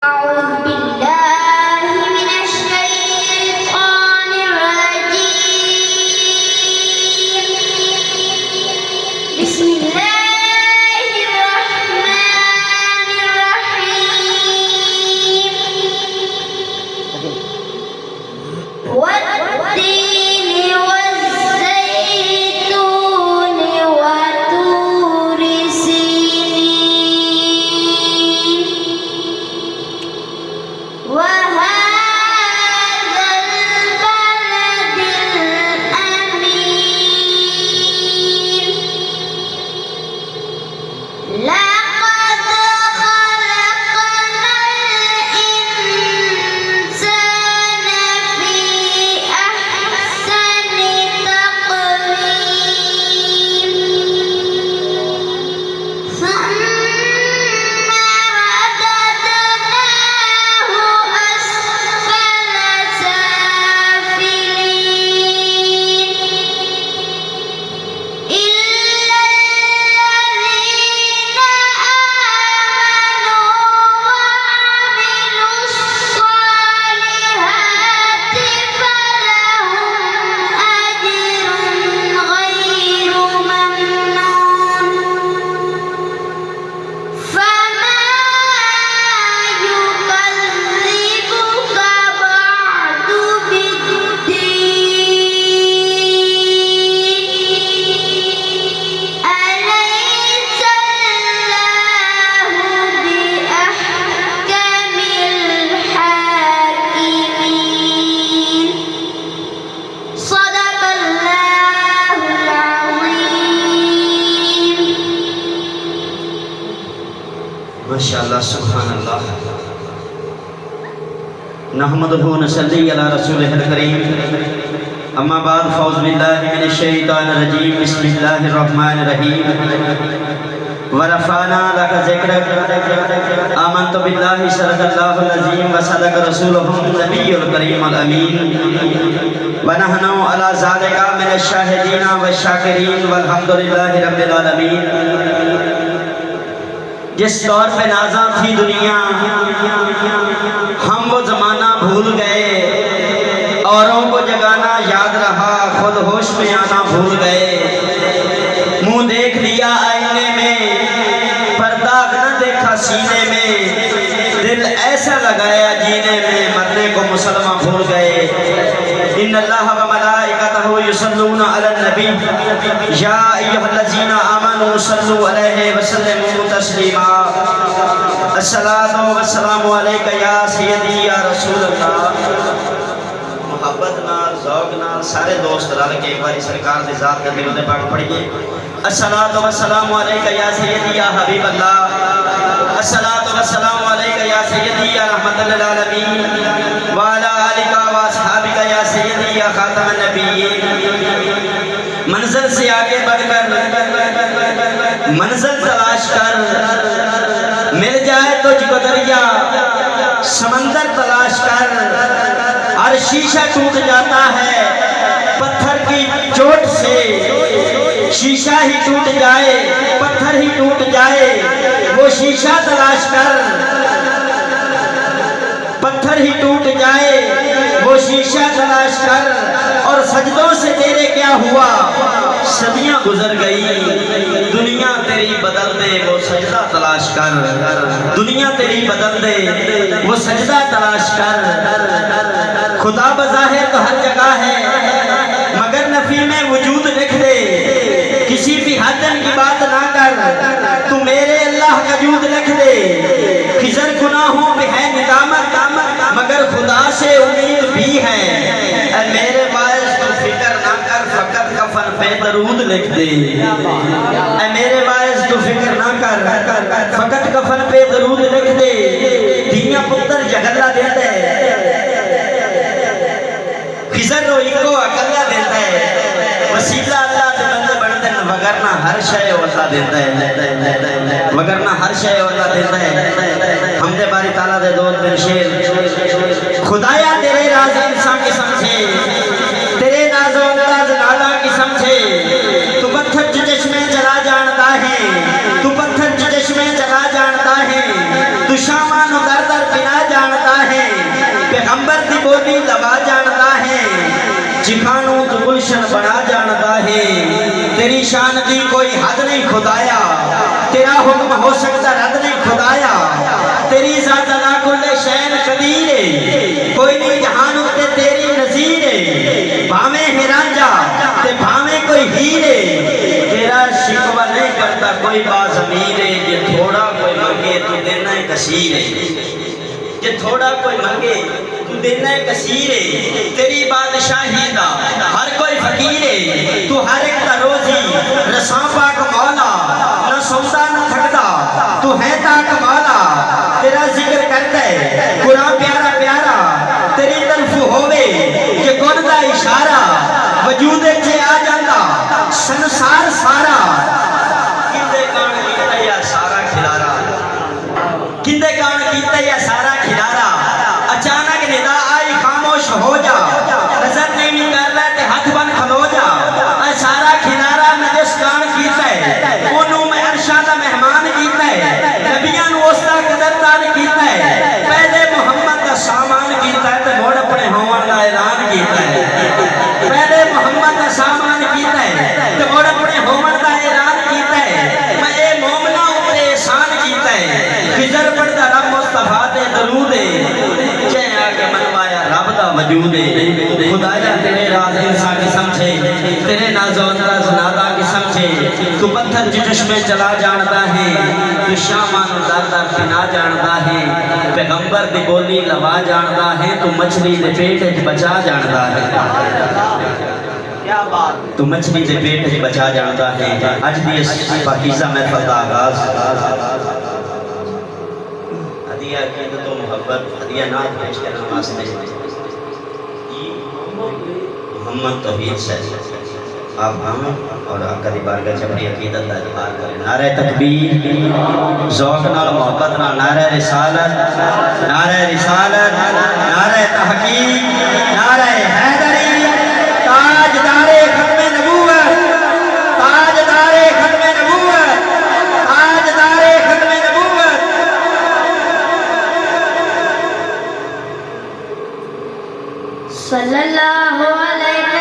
أعوذ بالله من الشيطان الرجيم. بسم الله الرحمن الرحيم. والتين والزيتون وطور سينين وهذا البلد الأمين. لقد خلقنا الإنسان في أحسن تقويم ثم رددناه أسفل سافلين إلا الذين آمنوا وعملوا الصالحات فلهم أجر غير ممنون. فما يكذبك بعد بالدين. أليس الله بأحكم الحاكمين. صدق الله العظيم. ماشاءاللہ سبحان اللہ نحمدہ ونصلی علی رسولہ الکریم اما بعد فاعوذ باللہ من الشیطان الرجیم بسم اللہ الرحمن الرحیم ورفعنا لک ذکرک آمنت باللہ صدق اللہ العظیم وصدق رسولہ النبی الکریم الامین ونحن علی ذالک من الشاہدین والشاکرین والحمدللہ رب العالمین. جس دور پہ نازاں تھی دنیا ہم وہ زمانہ بھول گئے، اوروں کو جگانا یاد رہا خود ہوش میں آنا بھول گئے. منہ دیکھ لیا آئینے میں پر داغ نہ دیکھا سینے میں، دل ایسا لگایا جینے میں مرنے کو مسلمان بھول گئے. ان اللہ و ملائکتہ یصلون علی النبی یا ایھا الذین آمنوا صلوا علیہ وسلموا تسلیما. الصلاۃ والسلام علیک یا سیدی یا رسول اللہ. محبت نال ذوق نال سارے دوست رل کے ایک باری سرکار دی ذات دے درود پاک پڑھیے. الصلاۃ والسلام علیک یا سیدی یا حبیب اللہ. الصلاۃ والسلام علیک یا سیدی یا رحمت للعالمین وعلی آلک واصحابک یا سیدی یا خاتم النبیین. منزل سے آگے بڑھ کر منزل تلاش کر، مل جائے تجھ کو دریا سمندر تلاش کر. ہر شیشہ ٹوٹ جاتا ہے پتھر کی چوٹ سے، شیشہ ہی ٹوٹ جائے پتھر ہی ٹوٹ جائے وہ شیشہ تلاش کر. پتھر ہی ٹوٹ جائے وہ شیشہ تلاش کر. اور سجدوں سے تیرے کیا ہوا، صدیاں گزر گئی دنیا تیری بدل دے وہ سجدہ تلاش کر. دنیا تیری بدل دے وہ سجدہ تلاش کر. خدا بظاہر تو ہر جگہ ہے مگر نفی میں وجود لکھ دے. کسی بھی حدن کی بات نہ کر تو میرے اللہ کا جود لکھ دے. خضر گناہوں پہ ہے ندامت مگر خدا سے امید بھی ہے. اے میرے باعث تو فکر نہ کر فقط کفن پہ درود لکھ دے. اے میرے باعث تو فکر نہ کر فقط کفن پہ درود لکھ دے. دھیاں پتر جگلا دیتا ہے خضر روئی کو اکلا دیتا ہے. وسیلہ اللہ دے بندے بڑھتے ہیں وگرنہ ہر شے اللہ دیتا ہے وگرنہ ہر شے اللہ دیتا ہے. حمد باری تعالیٰ دے دو دن شیر. خدایا تیرے راز انسان کی سمجھے، تیرے ناز و انداز نالا کی سمجھے. تو پتھر جو چشمے چلا جانتا ہے، تو پتھر جو چشمے چلا جانتا ہے. تو شامان در در بنا بولی لوا جانتا ہے جکھانوں تو گلشن بنا جانتا ہے تیری شان دی کوئی حد نہیں خدایا تیرا حکم ہو سکتا رد نہیں خدایا تیری ذات لا کل شین قدیر ہے کوئی نہیں جہان اتے تیری نظیر ہے بھاویں ہرانجا تے بھاویں کوئی ہیر ہے تیرا شکوہ نہیں کرتا کوئی بازمیر ہے یہ تھوڑا کوئی منگے تو دینا ہے کثیر ہے کہ تھوڑا کوئی منگے تو دینا ہے کثیر ہے تیری بادشاہی دا ہر کوئی فقیر ہے تو ہر ایک دا روزی رساں پاک مولا نہ سوتا نہ تھکدا تو ہے تاک مولا تیرا ذکر کرتا ہے قرآن پیارا پیارا تیری طرف ہووے کہ کون دا اشارہ وجود چے آ جاندہ سنسار سارا کندے کان کیتا یا سارا کھلارا کندے کان کیتا یا سارا کھلارا اچانک ندا آئی خاموش ہو جا نظر نہیں کر رہا تے ہاتھ بن کھلو جا اے سارا کھلارا نجس کان کیتا ہے انہوں میں ارشاد مہمان کیتا ہے نبیان وسطہ قدرتان کیتا ہے پہلے محمد کا سامان کیتا ہے تے موڑ اپنے ہوان کا اعلان کیتا ہے پہلے محمد کا سامان کیتا ہے تے موڑ اپنے ہوان کا اعلان کیتا ہے میں اے مومنہ اوپر احسان کیتا ہے خضر پڑھتا رب مصطفیٰ تے درود ہے جے آگے منوایا رب دا وجود ہے خدایا تیرے راز انسان کی سمجھے تیرے ناز و انداز نادا کی سمجھے تو پتھر جٹش میں چلا جانتا ہے تو شامان در در پنا جانتا ہے پیغمبر دی بولی لوا جانتا ہے تو مچھلی دے پیٹ بچا جانتا ہے تو مچھلی دے پیٹ بچا جانتا ہے اج دی اس پاکیزہ محفل دا آغاز ہدیہ عقیدت و محبت ہدیہ نات پیش کرنا واسطے محمد توحید سے آپ ہم اور آقا دی بارگاہ چپڑی عقیدت دا اظہار کریں نعرہ تکبیر ذوق نال محبت نال نعرہ رسالت نعرہ تحقیق نعرہ حیدری تاجدار ختم نبوت تاجدار ختم نبوت تاجدار ختم نبوت صلی اللہ علیہ